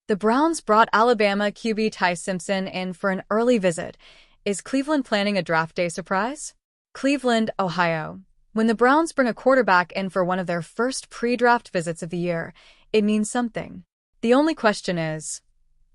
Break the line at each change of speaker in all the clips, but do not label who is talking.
The Browns brought Alabama QB Ty Simpson in for an early visit. Is Cleveland planning a draft day surprise? Cleveland, Ohio. When the Browns bring a quarterback in for one of their first pre-draft visits of the year, it means something. The only question is,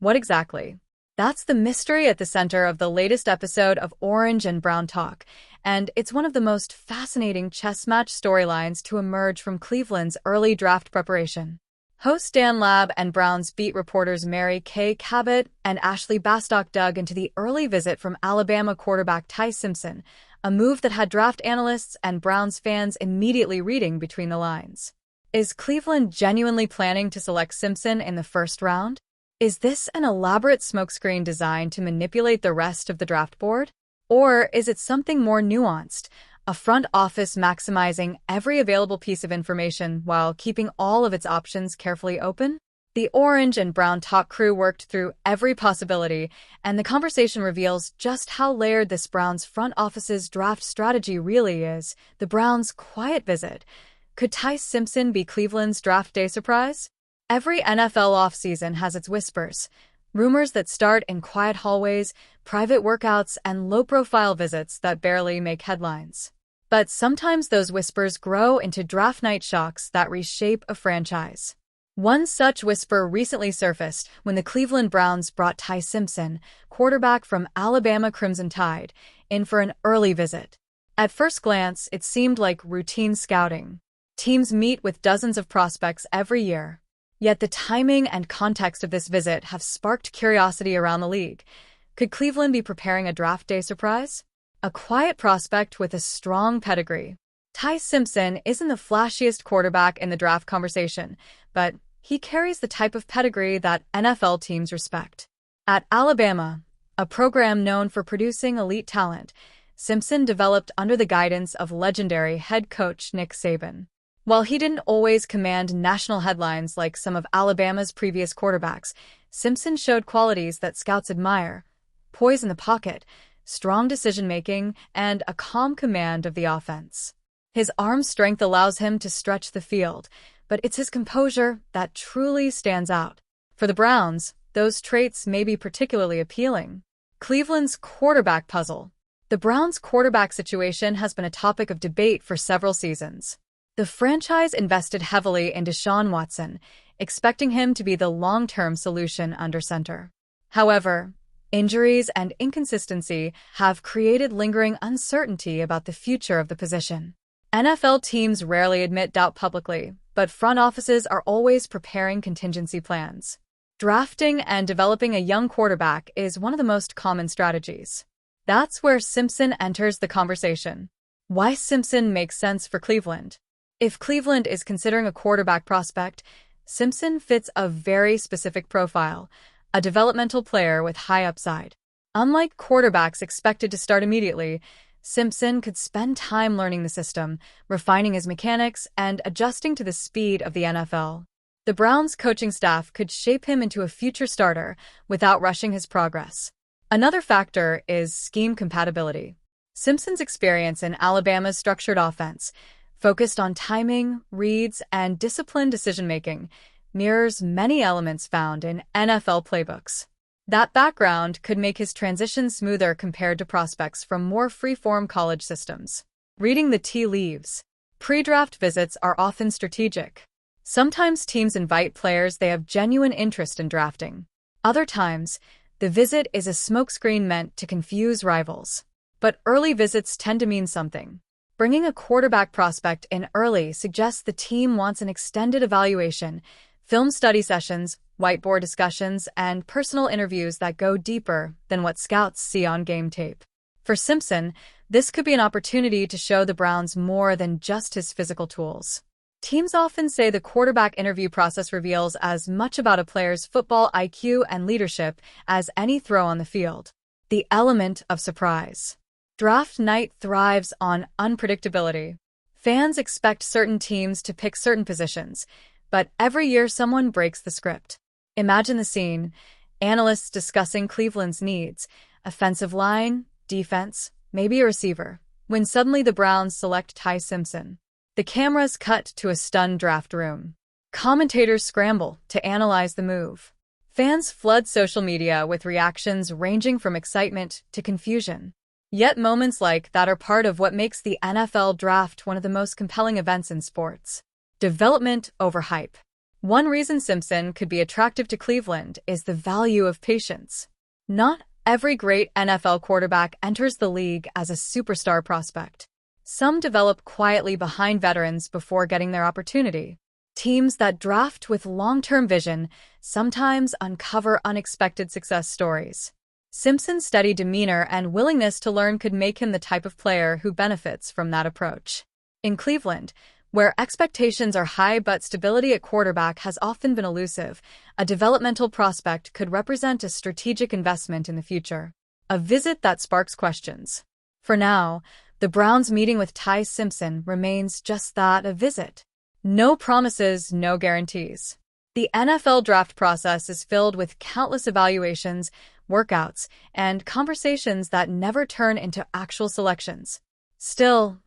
what exactly? That's the mystery at the center of the latest episode of Orange and Brown Talk, and it's one of the most fascinating chess match storylines to emerge from Cleveland's early draft preparation. Host Dan Labb and Browns beat reporters Mary Kay Cabot and Ashley Bastock dug into the early visit from Alabama quarterback Ty Simpson, a move that had draft analysts and Browns fans immediately reading between the lines. Is Cleveland genuinely planning to select Simpson in the first round? Is this an elaborate smokescreen designed to manipulate the rest of the draft board? Or is it something more nuanced? A front office maximizing every available piece of information while keeping all of its options carefully open? The Orange and Brown Talk crew worked through every possibility, and the conversation reveals just how layered this Browns front office's draft strategy really is. The Browns' quiet visit. Could Ty Simpson be Cleveland's draft day surprise? Every NFL offseason has its whispers. Rumors that start in quiet hallways, private workouts, and low-profile visits that barely make headlines. But sometimes those whispers grow into draft night shocks that reshape a franchise. One such whisper recently surfaced when the Cleveland Browns brought Ty Simpson, quarterback from Alabama Crimson Tide, in for an early visit. At first glance, it seemed like routine scouting. Teams meet with dozens of prospects every year. Yet the timing and context of this visit have sparked curiosity around the league. Could Cleveland be preparing a draft day surprise? A quiet prospect with a strong pedigree. Ty Simpson isn't the flashiest quarterback in the draft conversation, but he carries the type of pedigree that NFL teams respect. At Alabama, a program known for producing elite talent, Simpson developed under the guidance of legendary head coach Nick Saban. While he didn't always command national headlines like some of Alabama's previous quarterbacks, Simpson showed qualities that scouts admire: poise in the pocket, strong decision-making, and a calm command of the offense. His arm strength allows him to stretch the field, but it's his composure that truly stands out. For the Browns, those traits may be particularly appealing. Cleveland's quarterback puzzle. The Browns' quarterback situation has been a topic of debate for several seasons. The franchise invested heavily in Deshaun Watson, expecting him to be the long-term solution under center. However, injuries and inconsistency have created lingering uncertainty about the future of the position. NFL teams rarely admit doubt publicly, but front offices are always preparing contingency plans. Drafting and developing a young quarterback is one of the most common strategies. That's where Simpson enters the conversation. Why Simpson makes sense for Cleveland? If Cleveland is considering a quarterback prospect, Simpson fits a very specific profile, a developmental player with high upside. Unlike quarterbacks expected to start immediately, Simpson could spend time learning the system, refining his mechanics, and adjusting to the speed of the NFL. The Browns' coaching staff could shape him into a future starter without rushing his progress. Another factor is scheme compatibility. Simpson's experience in Alabama's structured offense, focused on timing, reads, and disciplined decision-making, mirrors many elements found in NFL playbooks. That background could make his transition smoother compared to prospects from more free-form college systems. Reading the tea leaves. Pre-draft visits are often strategic. Sometimes teams invite players they have genuine interest in drafting. Other times, the visit is a smokescreen meant to confuse rivals. But early visits tend to mean something. Bringing a quarterback prospect in early suggests the team wants an extended evaluation, film study sessions, whiteboard discussions, and personal interviews that go deeper than what scouts see on game tape. For Simpson, this could be an opportunity to show the Browns more than just his physical tools. Teams often say the quarterback interview process reveals as much about a player's football IQ and leadership as any throw on the field. The element of surprise. Draft night thrives on unpredictability. Fans expect certain teams to pick certain positions, but every year someone breaks the script. Imagine the scene: analysts discussing Cleveland's needs, offensive line, defense, maybe a receiver, when suddenly the Browns select Ty Simpson. The cameras cut to a stunned draft room. Commentators scramble to analyze the move. Fans flood social media with reactions ranging from excitement to confusion. Yet moments like that are part of what makes the NFL Draft one of the most compelling events in sports. Development over hype. One reason Simpson could be attractive to Cleveland is the value of patience. Not every great NFL quarterback enters the league as a superstar prospect. Some develop quietly behind veterans before getting their opportunity. Teams that draft with long-term vision sometimes uncover unexpected success stories. Simpson's steady demeanor and willingness to learn could make him the type of player who benefits from that approach. In Cleveland, where expectations are high but stability at quarterback has often been elusive, a developmental prospect could represent a strategic investment in the future. A visit that sparks questions. For now, the Browns' meeting with Ty Simpson remains just that, a visit. No promises, no guarantees. The NFL draft process is filled with countless evaluations, workouts, and conversations that never turn into actual selections. Still,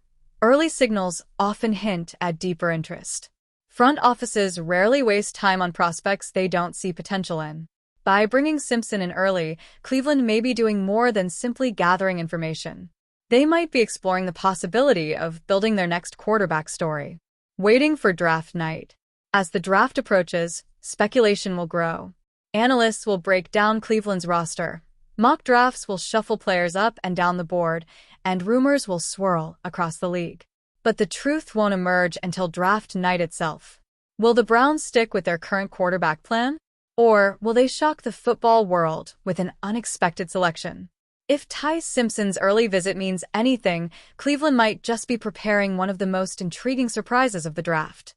early signals often hint at deeper interest. Front offices rarely waste time on prospects they don't see potential in. By bringing Simpson in early, Cleveland may be doing more than simply gathering information. They might be exploring the possibility of building their next quarterback story. Waiting for draft night. As the draft approaches, speculation will grow. Analysts will break down Cleveland's roster. Mock drafts will shuffle players up and down the board, and rumors will swirl across the league. But the truth won't emerge until draft night itself. Will the Browns stick with their current quarterback plan? Or will they shock the football world with an unexpected selection? If Ty Simpson's early visit means anything, Cleveland might just be preparing one of the most intriguing surprises of the draft.